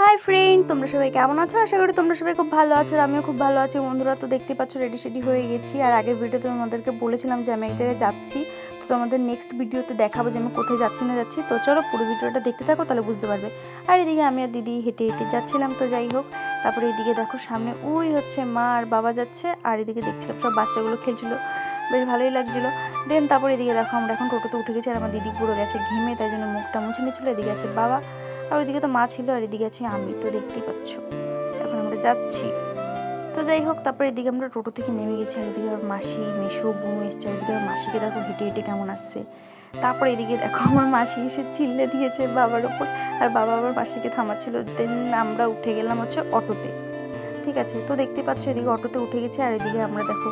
Hi friend, তোমরা সবাই কেমন আছো? আশা করি তোমরা সবাই খুব ভালো আছো আর আমিও খুব ভালো আছি। বন্ধুরা তো দেখতে পাচ্ছ রেডি হয়ে গেছি। আর আগের ভিডিওতে তোমাদেরকে বলেছিলাম যে আমি এক জায়গায় যাচ্ছি, তো তোমাদের নেক্সট ভিডিওতে দেখাবো যে আমি কোথায় যাচ্ছি না যাচ্ছি। তো চলো পুরো ভিডিওটা দেখতে থাকো, তাহলে বুঝতে পারবে। আর এদিকে আমি আর দিদি হেঁটে যাচ্ছিলাম। তো যাই হোক, তারপরে এদিকে দেখো সামনে ওই হচ্ছে মা আর বাবা যাচ্ছে, আর এদিকে দেখছিলাম সব বাচ্চাগুলো খেলছিল, বেশ ভালোই লাগছিল। দেন তারপরে এদিকে দেখো আমরা এখন টোটোতে উঠে গেছি, আর আমার দিদি পুরো গেছে ঘেমে, তাই জন্য মুখটা মুছে নিচ্ছিল। এদিকে আছে বাবা, আর ওইদিকে তো মা ছিল, আর এদিকে আছি আমি। তো দেখতেই পাচ্ছ এখন আমরা যাচ্ছি। তো যাই হোক, তারপরে এদিকে আমরা টোটো থেকে নেমে গেছি, আর এদিকে আমার মাসি মেশো বোন এসছে। এদিকে আমার মাসিকে দেখো হেঁটে কেমন আসছে। তারপরে এদিকে দেখো আমার মাসি এসে চিল্লে দিয়েছে বাবার ওপর, আর বাবা আবার মাসিকে থামাচ্ছিল। দেন আমরা উঠে গেলাম হচ্ছে অটোতে, ঠিক আছে। তো দেখতে পাচ্ছ এদিকে অটোতে উঠে গেছে, আর এদিকে আমরা দেখো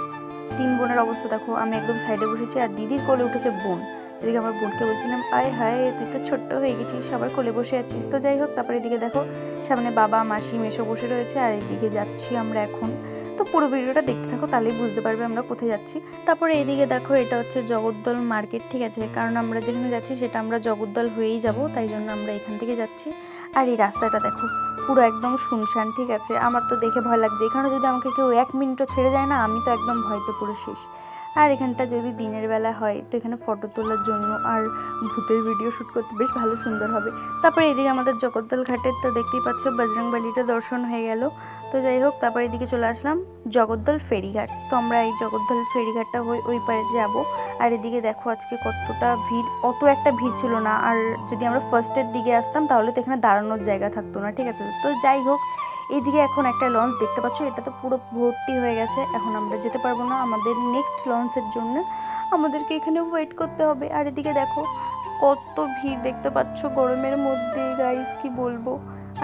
তিন বোনের অবস্থা দেখো। আমি একদম সাইডে বসেছি, আর দিদির কোলে উঠেছে বোন। এদিকে আমার বোনকে বলছিলাম, আয় হায় তুই তো ছোট্ট হয়ে গেছিস, সবার কোলে বসে আছিস। তো যাই হোক, তারপরে এদিকে দেখো সামনে বাবা মাসি মেশো বসে রয়েছে, আর এদিকে যাচ্ছি আমরা এখন। তো পুরো ভিডিওটা দেখতে থাকো, তাহলেই বুঝতে পারবে আমরা কোথায় যাচ্ছি। তারপরে এদিকে দেখো এটা হচ্ছে জগদ্দল মার্কেট, ঠিক আছে। কারণ আমরা যেখানে যাচ্ছি সেটা আমরা জগদ্দল হয়েই যাব, তাই জন্য আমরা এখান থেকে যাচ্ছি। আর এই রাস্তাটা দেখো পুরো একদম শুনশান, ঠিক আছে। আমার তো দেখে ভয় লাগছে, এখানে যদি আমাকে কেউ 1 মিনিটও ছেড়ে যায় না, আমি তো একদম ভয়তে পুরো শেষ। আর এখানটা যদি দিনের বেলা হয় তো এখানে ফটো তোলার জন্য আর ভূতের ভিডিও শ্যুট করতে বেশ ভালো সুন্দর হবে। তারপরে এদিকে আমাদের জগদ্দল ঘাটের তো দেখতেই পাচ্ছ বজরংবলিটা দর্শন হয়ে গেল। তো যাই হোক, তারপরে এদিকে চলে আসলাম জগদ্দল ফেরিঘাট। তো আমরা এই জগদ্দল ফেরিঘাটটা হয়ে ওই পারে যাব। আর এদিকে দেখো আজকে কতটা ভিড়, অত একটা ভিড় ছিল না। আর যদি আমরা ফার্স্টের দিকে আসতাম তাহলে তো এখানে দাঁড়ানোর জায়গা থাকতো না, ঠিক আছে। তো যাই হোক, এইদিকে এখন একটা লঞ্চ দেখতে পাচ্ছ, এটা তো পুরো ভর্তি হয়ে গেছে। এখন আমরা যেতে পারবো না, আমাদের নেক্সট লঞ্চের জন্য আমাদেরকে এখানে ওয়েট করতে হবে। আর এদিকে দেখো কত ভিড় দেখতে পাচ্ছ গরমের মধ্যে, গাইস কি বলবো।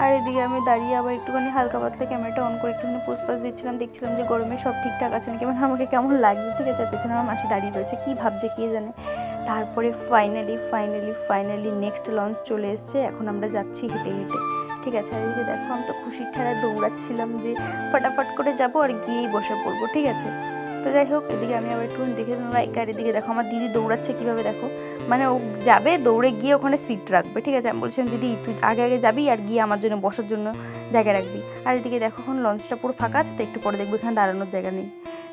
আর এদিকে আমি দাঁড়িয়ে আবার একটুখানি হালকা পাতলা ক্যামেরাটা অন করে একটুখানি পোস্ট দিচ্ছিলাম, দেখছিলাম যে গরমে সব ঠিকঠাক আছে নাকি, মানে আমাকে কেমন লাগছে, ঠিক আছে। পেছনে আমার মাসি দাঁড়িয়ে রয়েছে, কি ভাবছে কে জানে। তারপরে ফাইনালি নেক্সট লঞ্চ চলে এসছে। এখন আমরা যাচ্ছি হেঁটে, ঠিক আছে। আর এদিকে দেখো আমি তো খুশির ঠেলায় দৌড়াচ্ছিলাম যে ফটাফট করে যাবো আর গিয়েই বসে পড়বো, ঠিক আছে। তো যাই হোক, এদিকে আমি আবার একটু দেখে লাইক। আর এদিকে দেখো আমার দিদি দৌড়াচ্ছে কীভাবে দেখো, মানে ও যাবে দৌড়ে গিয়ে ওখানে সিট রাখবে, ঠিক আছে। আমি বলছিলাম দিদি তুই আগে যাবি আর গিয়ে আমার জন্য বসার জন্য জায়গা রাখবি। আর এদিকে দেখো এখন লঞ্চটা পুরো ফাঁকা আছে, তো একটু পরে দেখবো এখানে দাঁড়ানোর জায়গা নেই।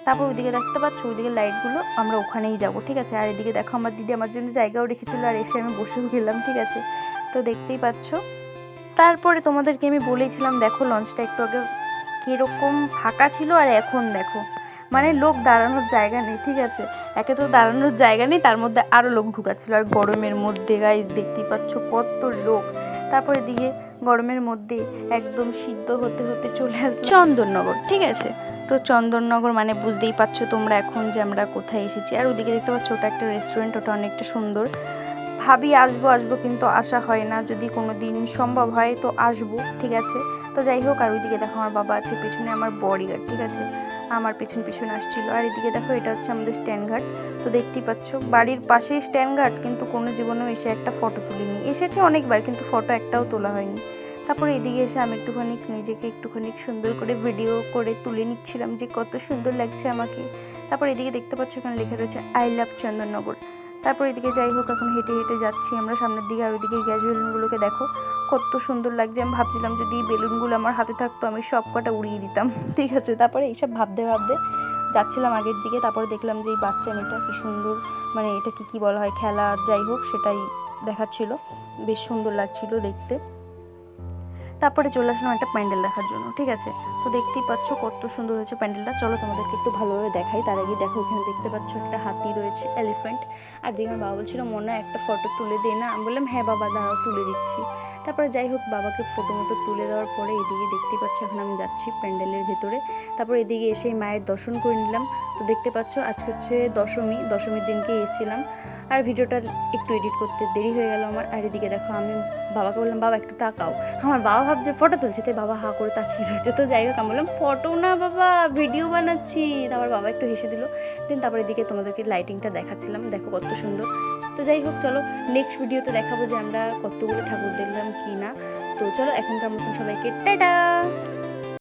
তারপর ওইদিকে দেখতে পাচ্ছ ওইদিকে লাইটগুলো, আমরা ওখানেই যাবো, ঠিক আছে। আর এদিকে দেখো আমার দিদি আমার জন্য জায়গাও রেখেছিলো, আর এসে আমি বসেও গেলাম, ঠিক আছে। তো দেখতেই পাচ্ছ। তারপরে তোমাদেরকে আমি বলেছিলাম দেখো লঞ্চটা একটু আগে কীরকম ফাঁকা ছিল, আর এখন দেখো মানে লোক দাঁড়ানোর জায়গা নেই, ঠিক আছে। একে তো দাঁড়ানোর জায়গা নেই, তার মধ্যে আরও লোক ঢুকাচ্ছিল। আর গরমের মধ্যে গাইস দেখতেই পাচ্ছ কত লোক। তারপরে দিকে গরমের মধ্যে একদম সিদ্ধ হতে চলে আসলো চন্দননগর, ঠিক আছে। তো চন্দননগর মানে বুঝতেই পারছো তোমরা এখন যে আমরা কোথায় এসেছি। আর ওদিকে দেখতে পাচ্ছ ওটা একটা রেস্টুরেন্ট, ওটা অনেকটা সুন্দর। ভাবি আসবো কিন্তু আসা হয় না, যদি কোনো দিন সম্ভব হয় তো আসবো, ঠিক আছে। তো যাই হোক, আর ওইদিকে দেখো আমার বাবা আছে, পেছনে আমার বডিগার্ড, ঠিক আছে, আমার পেছন আসছিল। আর এদিকে দেখো এটা হচ্ছে আমাদের স্ট্যান্ড ঘাট। তো দেখতেই পাচ্ছ বাড়ির পাশেই স্ট্যান্ড ঘাট, কিন্তু কোনো জীবনেও এসে একটা ফটো তুলিনি। এসেছে অনেকবার কিন্তু ফটো একটাও তোলা হয়নি। তারপরে এদিকে এসে আমি নিজেকে একটুখানি সুন্দর করে ভিডিও করে তুলে নিচ্ছিলাম যে কত সুন্দর লাগছে আমাকে। তারপর এদিকে দেখতে পাচ্ছ এখানে লেখা রয়েছে আই লাভ চন্দননগর। তারপর এদিকে যাই হোক এখন হেঁটে যাচ্ছি আমরা সামনের দিকে। আর ওইদিকে গ্যাস বেলুনগুলোকে দেখো কত সুন্দর লাগছে। আমি ভাবছিলাম যদি এই বেলুনগুলো আমার হাতে থাকতো আমি সব কটা উড়িয়ে দিতাম, ঠিক আছে। তারপরে এইসব ভাবতে যাচ্ছিলাম আগের দিকে। তারপরে দেখলাম যে এই বাচ্চা মেয়েটা কি সুন্দর, মানে এটা কি বলা হয় খেলা, যাই হোক সেটাই দেখাচ্ছিল, বেশ সুন্দর লাগছিল দেখতে। তারপরে চলে আসলাম একটা প্যান্ডেল দেখার জন্য, ঠিক আছে। তো দেখতেই পাচ্ছ কত সুন্দর হয়েছে প্যান্ডেলটা। চলো তোমাদেরকে একটু ভালোভাবে দেখাই। তার আগে দেখো এখানে দেখতে পাচ্ছ একটা হাতি রয়েছে, এলিফ্যান্ট। আর দেখে আমার বাবা বলছিল মনে একটা ফটো তুলে দে না, আমি বললাম হ্যাঁ বাবা দাঁড়াও তুলে দিচ্ছি। তারপরে যাই হোক বাবাকে ফটো তুলে দেওয়ার পরে এদিকে দেখতে পাচ্ছ এখন আমি যাচ্ছি প্যান্ডেলের ভেতরে। তারপর এদিকে এসে মায়ের দর্শন করে নিলাম। তো দেখতে পাচ্ছ আজকে হচ্ছে দশমীর দিনকে এসেছিলাম। আর ভিডিওটা একটু এডিট করতে দেরি হয়ে গেল আমার। আর এদিকে দেখো আমি বাবাকে বললাম বাবা একটু তাকাও, আমার বাবা ভাবছে ফটো তুলছে, তাই বাবা হাঁ করে তাকিয়ে রয়েছে। তো যাই হোক আমি বললাম ফটো না বাবা ভিডিও বানাচ্ছি। তারপর বাবা একটু হেসে দিল। দেন তারপর এদিকে তোমাদেরকে লাইটিংটা দেখাচ্ছিলাম, দেখো কত সুন্দর। তো যাই হোক চলো নেক্সট ভিডিওতে দেখাবো যে আমরা কতগুলো ঠাকুর দেখলাম কি না। তো চলো এখনকার মতন সবাইকে টাটা।